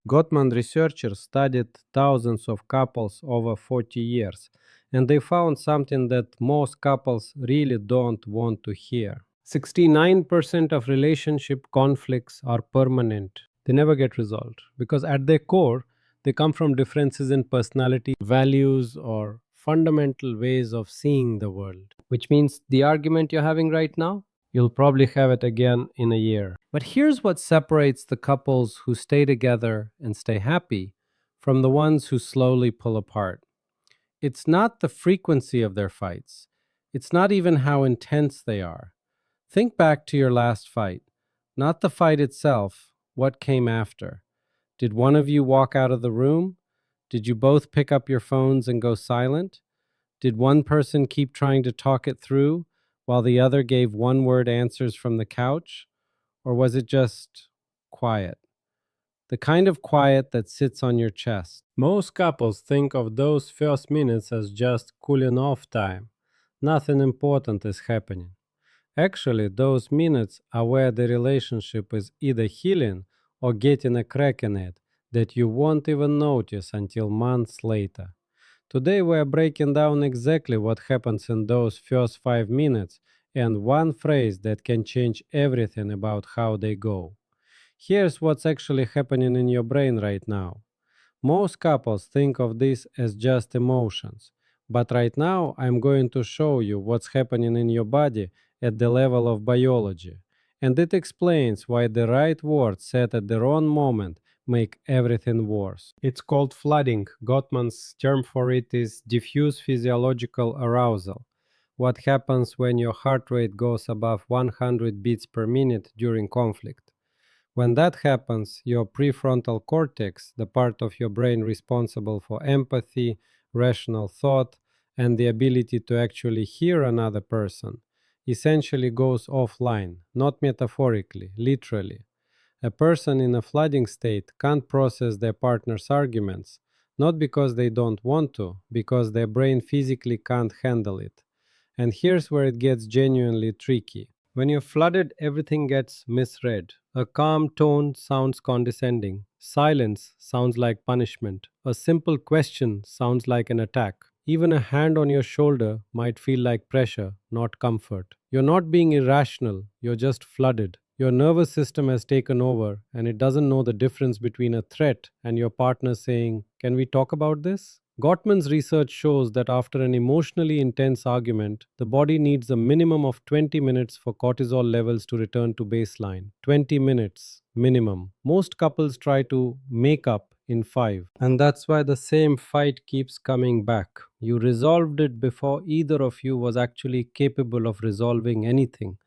Gottman researchers studied thousands of couples over 40 years, and they found something that most couples really don't want to hear. 69% of relationship conflicts are permanent. They never get resolved because at their core, they come from differences in personality, values, or fundamental ways of seeing the world. Which means the argument you're having right now, you'll probably have it again in a year. But here's what separates the couples who stay together and stay happy from the ones who slowly pull apart. It's not the frequency of their fights, it's not even how intense they are. Think back to your last fight, not the fight itself, what came after. Did one of you walk out of the room? Did you both pick up your phones and go silent? Did one person keep trying to talk it through while the other gave one word answers from the couch? Or was it just quiet? The kind of quiet that sits on your chest. Most couples think of those first minutes as just cooling off time. Nothing important is happening. Actually, those minutes are where the relationship is either healing or getting a crack in it that you won't even notice until months later. Today, we're breaking down exactly what happens in those first 5 minutes and one phrase that can change everything about how they go. Here's what's actually happening in your brain right now. Most couples think of this as just emotions, but right now I'm going to show you what's happening in your body at the level of biology. And it explains why the right words said at the wrong moment make everything worse. It's called flooding. Gottman's term for it is diffuse physiological arousal. What happens when your heart rate goes above 100 beats per minute during conflict? When that happens, your prefrontal cortex, the part of your brain responsible for empathy, rational thought, and the ability to actually hear another person, essentially goes offline, not metaphorically, literally. A person in a flooding state can't process their partner's arguments, not because they don't want to, because their brain physically can't handle it. And here's where it gets genuinely tricky. When you're flooded, everything gets misread. A calm tone sounds condescending. Silence sounds like punishment. A simple question sounds like an attack. Even a hand on your shoulder might feel like pressure, not comfort. You're not being irrational, you're just flooded. Your nervous system has taken over and it doesn't know the difference between a threat and your partner saying, "Can we talk about this?" Gottman's research shows that after an emotionally intense argument, the body needs a minimum of 20 minutes for cortisol levels to return to baseline. 20 minutes minimum. Most couples try to make up in 5. And that's why the same fight keeps coming back. You resolved it before either of you was actually capable of resolving anything.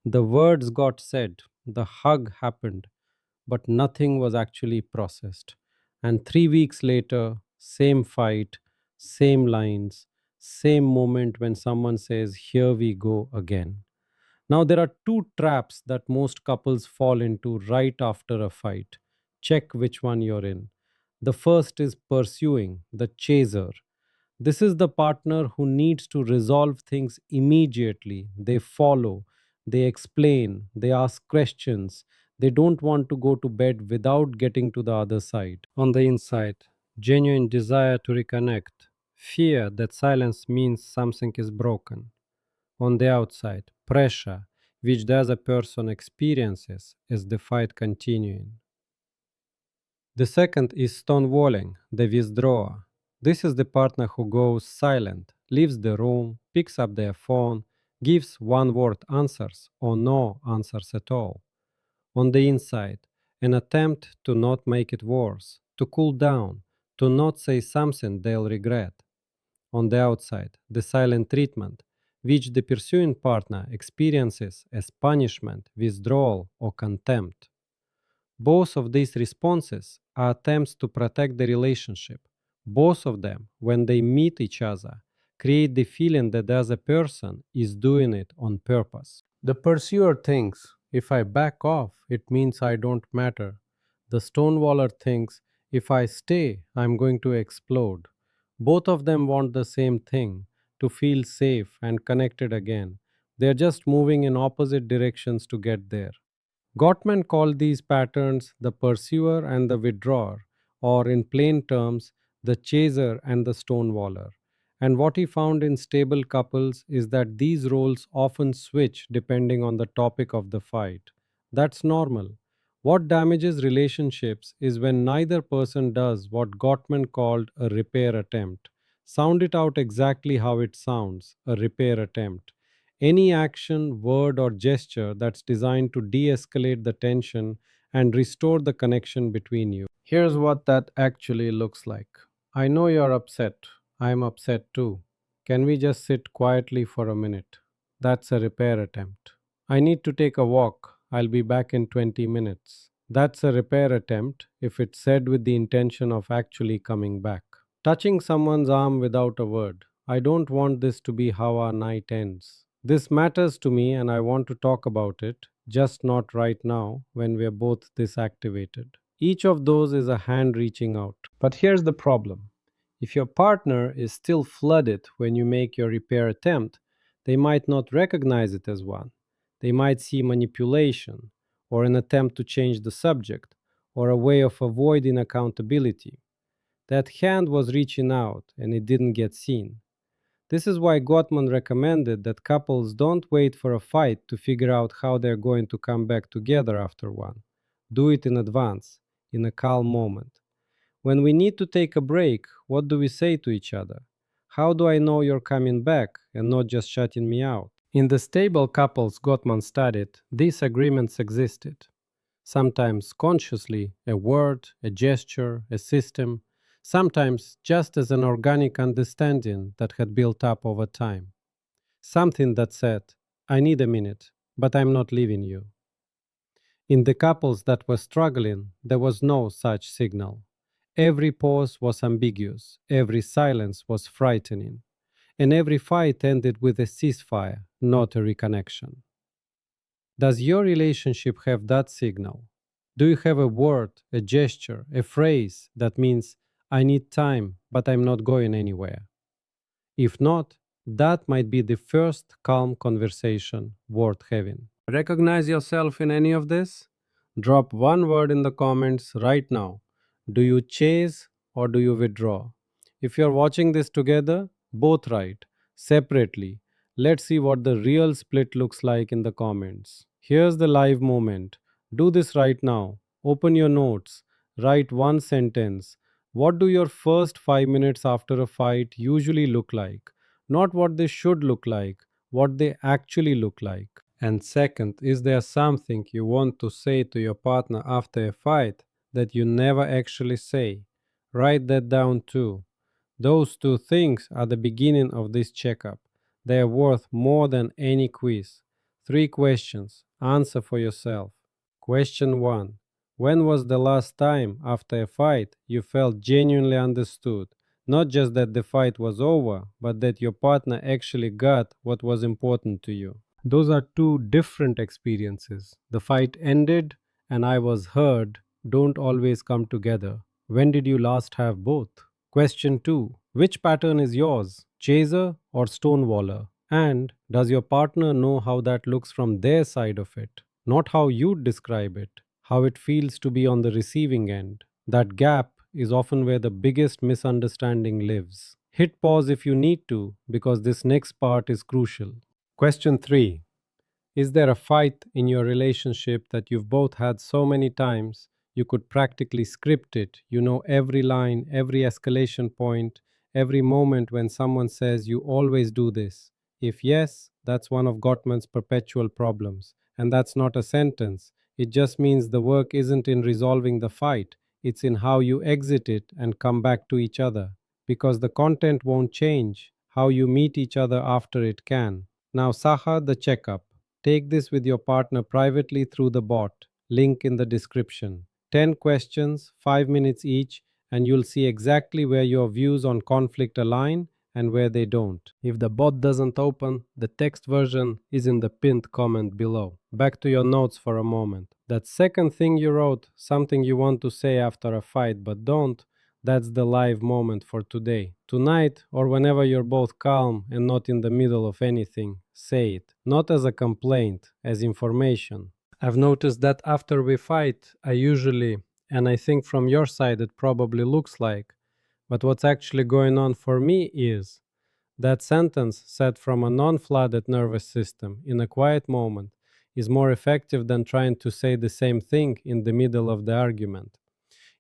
The words got said, the hug happened, but nothing was actually processed. And 3 weeks later, same fight, same lines, same moment when someone says, "Here we go again." Now, there are two traps that most couples fall into right after a fight. Check which one you're in. The first is pursuing, the chaser. This is the partner who needs to resolve things immediately. They follow, they explain, they ask questions. They don't want to go to bed without getting to the other side. On the inside, genuine desire to reconnect, fear that silence means something is broken. On the outside, pressure, which the other person experiences as the fight continuing. The second is stonewalling, the withdrawer. This is the partner who goes silent, leaves the room, picks up their phone, gives one word answers or no answers at all. On the inside, an attempt to not make it worse, to cool down, to not say something they'll regret. On the outside, the silent treatment, which the pursuing partner experiences as punishment, withdrawal, or contempt. Both of these responses are attempts to protect the relationship. Both of them, when they meet each other, create the feeling that the other person is doing it on purpose. The pursuer thinks, if I back off, it means I don't matter. The stonewaller thinks, if I stay, I'm going to explode. Both of them want the same thing, to feel safe and connected again. They're just moving in opposite directions to get there. Gottman called these patterns the pursuer and the withdrawer, or in plain terms, the chaser and the stonewaller. And what he found in stable couples is that these roles often switch depending on the topic of the fight. That's normal. What damages relationships is when neither person does what Gottman called a repair attempt. Sound it out exactly how it sounds, a repair attempt. Any action, word, or gesture that's designed to de escalate the tension and restore the connection between you. Here's what that actually looks like. I know you're upset. I'm upset too. Can we just sit quietly for a minute? That's a repair attempt. I need to take a walk. I'll be back in 20 minutes. That's a repair attempt if it's said with the intention of actually coming back. Touching someone's arm without a word. I don't want this to be how our night ends. This matters to me and I want to talk about it, just not right now when we're both disactivated. Each of those is a hand reaching out. But here's the problem. If your partner is still flooded when you make your repair attempt, they might not recognize it as one. They might see manipulation, or an attempt to change the subject, or a way of avoiding accountability. That hand was reaching out and it didn't get seen. This is why Gottman recommended that couples don't wait for a fight to figure out how they're going to come back together after one. Do it in advance, in a calm moment. When we need to take a break, what do we say to each other? How do I know you're coming back and not just shutting me out? In the stable couples Gottman studied, these agreements existed. Sometimes consciously, a word, a gesture, a system, sometimes just as an organic understanding that had built up over time. Something that said, I need a minute, but I'm not leaving you. In the couples that were struggling, there was no such signal. Every pause was ambiguous, every silence was frightening, and every fight ended with a ceasefire, not a reconnection. Does your relationship have that signal? Do you have a word, a gesture, a phrase that means, I need time, but I'm not going anywhere? If not, that might be the first calm conversation worth having. Recognize yourself in any of this? Drop one word in the comments right now. Do you chase or do you withdraw? If you're watching this together, both write separately. Let's see what the real split looks like in the comments. Here's the live moment. Do this right now. Open your notes. Write one sentence. What do your first 5 minutes after a fight usually look like? Not what they should look like, what they actually look like. And second, is there something you want to say to your partner after a fight that you never actually say? Write that down too. Those two things are the beginning of this checkup. They are worth more than any quiz. 3 questions. Answer for yourself. Question 1. When was the last time after a fight you felt genuinely understood? Not just that the fight was over, but that your partner actually got what was important to you. Those are two different experiences. The fight ended and I was heard don't always come together. When did you last have both? Question 2. Which pattern is yours? Chaser or stonewaller? And does your partner know how that looks from their side of it? Not how you'd describe it, how it feels to be on the receiving end. That gap is often where the biggest misunderstanding lives. Hit pause if you need to, because this next part is crucial. Question 3. Is there a fight in your relationship that you've both had so many times you could practically script it? You know every line, every escalation point, every moment when someone says you always do this. If yes, that's one of Gottman's perpetual problems. And that's not a sentence. It just means the work isn't in resolving the fight, it's in how you exit it and come back to each other. Because the content won't change, how you meet each other after it can. Now, Saha, the checkup. Take this with your partner privately through the bot. Link in the description. 10 questions, 5 minutes each, and you'll see exactly where your views on conflict align and where they don't. If the bot doesn't open, the text version is in the pinned comment below. Back to your notes for a moment. That second thing you wrote, something you want to say after a fight but don't, that's the live moment for today. Tonight, or whenever you're both calm and not in the middle of anything, say it. Not as a complaint, as information. I've noticed that after we fight, I usually And I think from your side it probably looks like. But what's actually going on for me is that sentence said from a non flooded nervous system in a quiet moment is more effective than trying to say the same thing in the middle of the argument.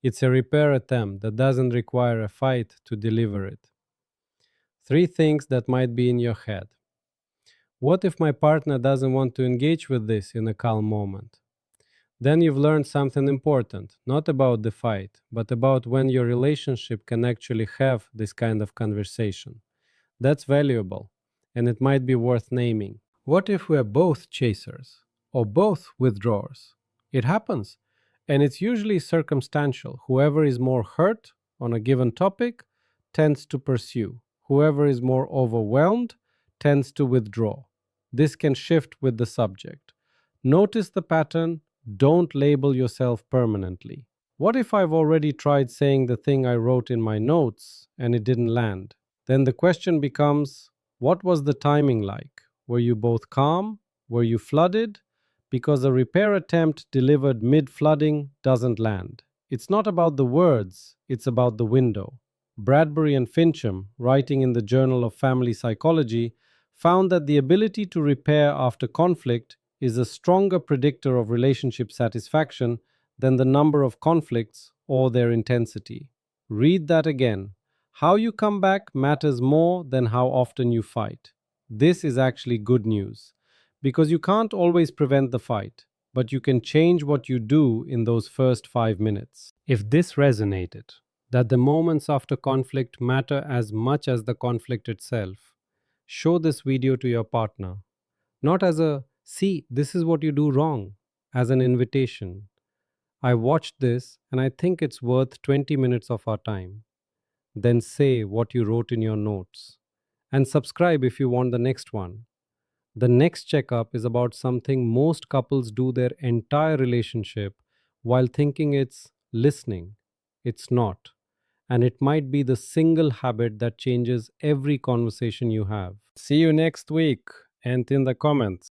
It's a repair attempt that doesn't require a fight to deliver it. Three things that might be in your head. What if my partner doesn't want to engage with this in a calm moment? Then you've learned something important, not about the fight, but about when your relationship can actually have this kind of conversation. That's valuable, and it might be worth naming. What if we're both chasers or both withdrawers? It happens, and it's usually circumstantial. Whoever is more hurt on a given topic tends to pursue, whoever is more overwhelmed tends to withdraw. This can shift with the subject. Notice the pattern, don't label yourself permanently. What if I've already tried saying the thing I wrote in my notes and it didn't land? Then the question becomes, what was the timing like? Were you both calm? Were you flooded? Because a repair attempt delivered mid flooding doesn't land. It's not about the words, it's about the window. Bradbury and Fincham, writing in the Journal of Family Psychology, found that the ability to repair after conflict is a stronger predictor of relationship satisfaction than the number of conflicts or their intensity. Read that again. How you come back matters more than how often you fight. This is actually good news because you can't always prevent the fight, but you can change what you do in those first 5 minutes. If this resonated, that the moments after conflict matter as much as the conflict itself, show this video to your partner. Not as a, see, this is what you do wrong, as an invitation. I watched this and I think it's worth 20 minutes of our time. Then say what you wrote in your notes. And subscribe if you want the next one. The next checkup is about something most couples do their entire relationship while thinking it's listening. It's not. And it might be the single habit that changes every conversation you have. See you next week and in the comments.